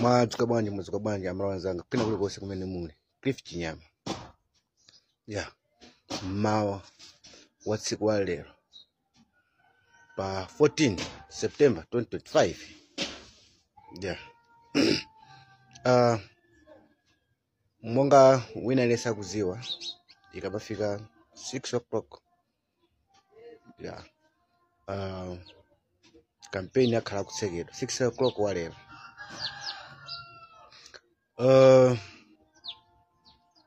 Mwadzuka bwanji amalawi anzanga kwina kulikonse kumene muli. Cliff Chinyama. Yeah. Mawa wa tsiku wa lero pa 14 September 2025. Yeah. Monga wina lesa kuziwa ikapafika 6 o'clock. Yeah. Campaign yakhala kutsekedwa 6 o'clock wa lero.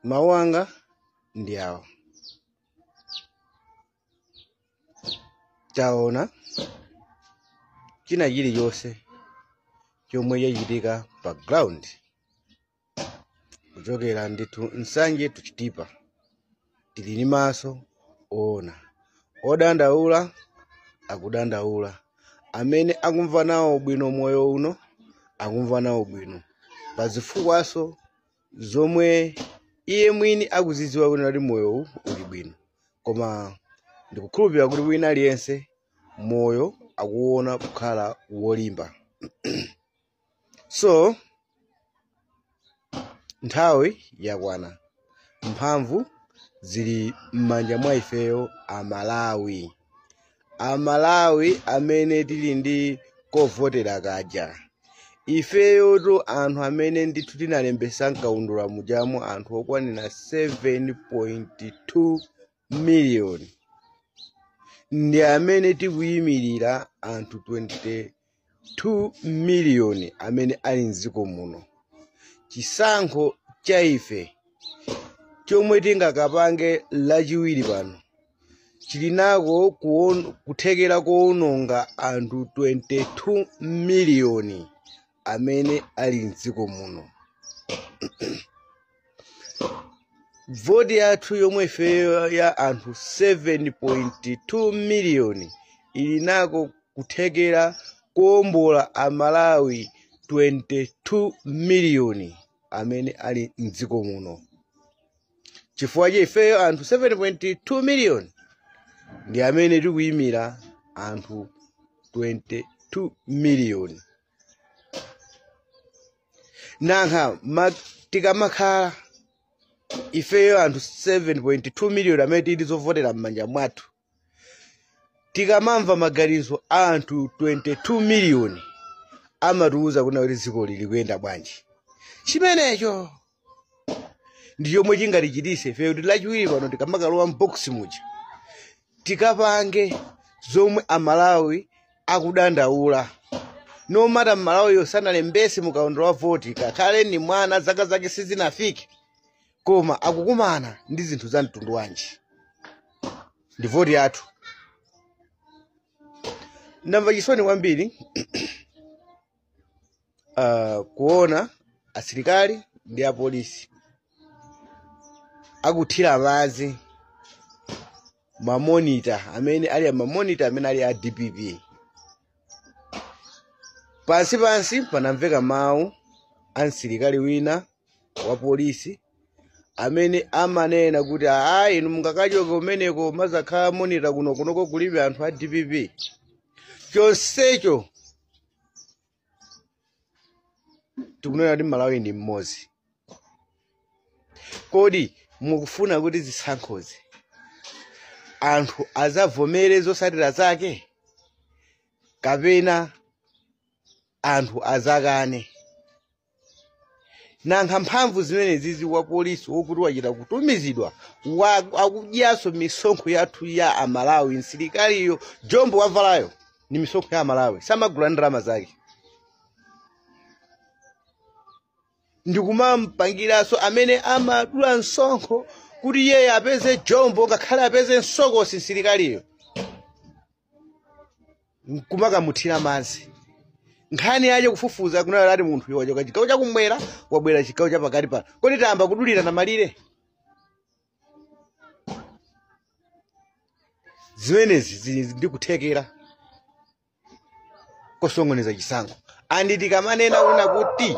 Mawanga ndi awa. Chaona china chili chonse chomwe chachitika pa ground kuchokera ndithu nsanje tuchitipa tili ni maso ona odandaula akudandaula amene akumva nawo bwino moyo uno akumva nawo bwino pazifukwaso zomwe iye mwini akuziziwa kuti ali moyo uli bwino koma ndikukhulupirira kuti wina aliyense moyo akuona kukhala wolimba. So nthawi yakwana mphamvu zili m'manja mwa ifeyo Amalawi amene tili ndi kovotera kaja. Ifeyo to anthu amene ndithu tinalembesa nkaundula mujamo anthu okwanira 7.2 million. Ndi amene tikuyimirira anthu 22 million amene ali mdziko muno. Chisankho cha ife chomwe tingakapange lachiwiri pano chili nako kuthekera kuononga anthu 22 million amene ali mdziko muno. Voti yathu yomwe ifeyo ya anthu 7.2 million ili nako kuthekera kuombola Amalawi 22 million amene ali mdziko muno. Chifukwa che ifeyo anthu 7.2 million ndi amene tikuyimira anthu 22 million. Nanga tikamakhala ifeyo anthu 7.2 million amene tili zovotera m'manja mwathu tikamamva maganizo a anthu 22 million amatiuza kuna kuti dziko lili kuyenda bwanji. Chimenecho ndi chomwe chingatichitise ifeyo kuti lachiwiri pano tikamakalowa m'boksi muja tikapange zomwe Amalawi akudandaula. No matter Malawi yosanalembese mukaundula wa voti kakhale ni mwana zaka zake sizinafike koma akukumana ndi zinthu za mtundu wanji. Ndi voti yathu. Ndamva chisoni kwambiri kuona asilikali ndi apolisi akuthira madzi mamonita amene ali a DPP. Pansi panamveka mawu ansilikali wina wa polisi amene amanena kuti inu mungakachoke kumeneko mazakhala monita kunoko kulibe anthu a DPP. Chonsecho tikunena kuti Malawi ndi mmodzi. Kodi mukufuna kuti zisankhozi anthu azavomere zotsatira zake kapena anthu azakane? Nanga mphamvu zimene zizi wa polisi wokuti wachita kutumizidwa akudyaso misonkho yathu ya Amalawi. Nsilikaliyo jombo wavalayo ni misonkho ya Amalawi samagula ndalama zake. Ndikumampangiranso amene amadula msonkho kuti yeye apeze jombo ngakhale apeze msokosi nsilikaliyo kumakamuthira madzi. Nkhani yaje kufufuza kunali ati munthu wachoka chigawo chakumwera wabwera chigawo chapakati pano. Kodi tamba kudulira na malire? Zimenezi ndikuthekera kusongoneza chisankho. Andi tikamanena una kuti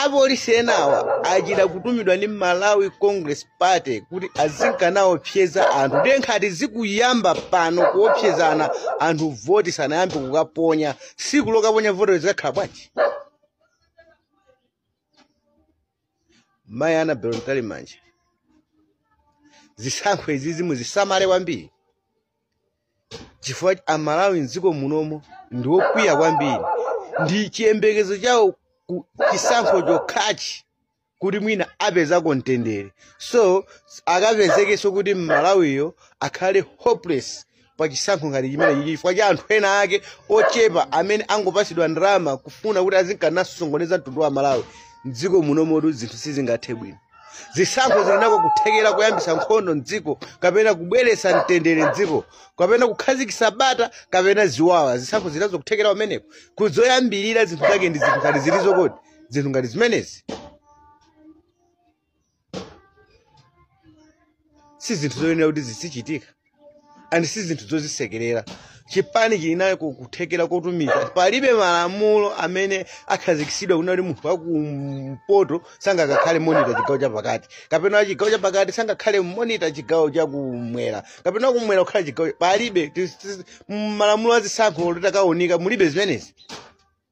apolisi enawa achita kutumidwa ndi Malawi Congress Party kuti azinkanawo pyeza anthu ndiye nkhati zikuyamba pano kuopsezana anthu voti sanayambe kukaponya siku lokaponya voti zikakhala bwanji. mayi Annabel Mtalimanja, zisankho izizi muzisamale kwambiri chifukwa amalawi mdziko munomo ndi okwiya kwambiri, ndi chiyembekezo chawo chisankho chokhachi kuti mwina apezako mtendere. So akapezekenso kuti mmalawiyo akhale hopeless pa chisankho ngati chimene chifukwa cha anthu ena ake ochepa amene angopasidwa ndalama kufuna kuti azinkanasongoneza mtundu wa Malawi. Mdziko munomodu zinthu sizingathe bwino. Zisankho zilinako kuthekera kuyambisa nkhondo mdziko, kapena kubweretsa mtendere mdziko, kapena kukhazikitsa bata, kapena ziwawa. Zisankho zinazo kuthekera pamenepo kuzoyambirira zinthu zake ndi zinthu ngati zilizo kodi, zinthu ngati zimenezi si zinthu zoyenera kuti zizichitika, and si zinthu zozisekerera. Chipani chilinayo kuthekera kotumiza, palibe malamulo amene akhazikitsidwa kuna kuti munthu wakumpoto sangakakhale monitor chigawo chapakati, kapena chigawo chapakati sangakhale monitor chigawo chakumwera, kapena kumwera kukhala chigawo. Palibe malamulo azisankho litakaonika, mulibe zimenezi.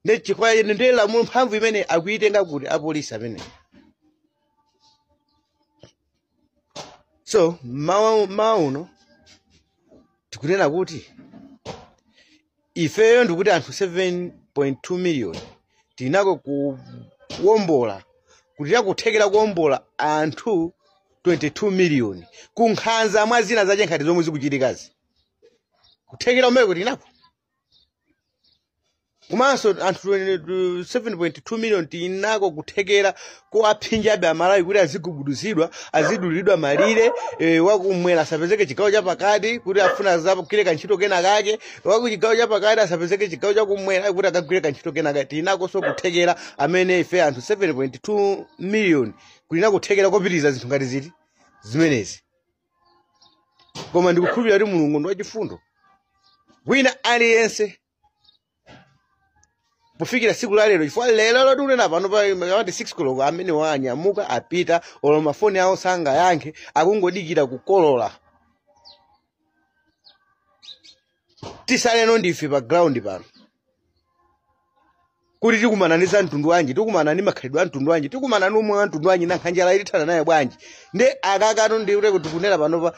Ndi chifukwa ndi lamulo mphamvu imene akuitenga kuti apolisi amene. So mauno tikunena kuti ifeyo ndikuti anthu 7.2 million tinako kuwombola, kuti yakuthekera kuwombola anthu 22 million kunkhanza mwa zina zache nkhati zomwe zikuchitikazi. Kuthekera umene kuti inako. Komanso anthu 7.2 million tinako kuthekera kuaphinjabe amalawi kuti azigubuduzidwa, azidulidwa malire, wakumwera asapezeke chigawo chapakati kuti afuna zakugwira kantchito kena kake, wakuchigawo chapakati asapezeke chigawo chakumwera kuti akagwire kantchito kena kake. Tinako so kuthekera amene ife anthu 7.2 million kulina kuthekera kopitiriza zinthu ngati ziti zimenezi. Koma ndikukhulupirira kuti Mulungu ndi wachifundo. Wina aliyense kufikira siku la lero, chifukwa lero tunena pano pa 6 koloko amene wanyamuka apita, olo mafoni awo sanga yankhe, akungodikira kukolola. Tisaleno ndife pa ground pano kuti tikumana ndi za mtundu wanji, tikumana ndi makhalidwe a mtundu wanji, tikumana ndi umwe wa mtundu wanji na nkhanjala ilithana naye bwanji. Ndi akakano ndiure kuti kunena pano pa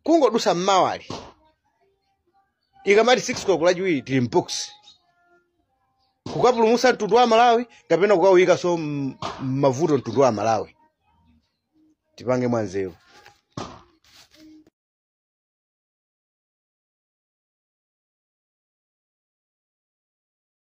kungodusa mmawali ikamati 6 koloko lachiwiri tili mbox kukapulumusa mtundu wa Malawi kapena kukawika so mavuto mtundu wa Malawi. Tipange mwanzeru.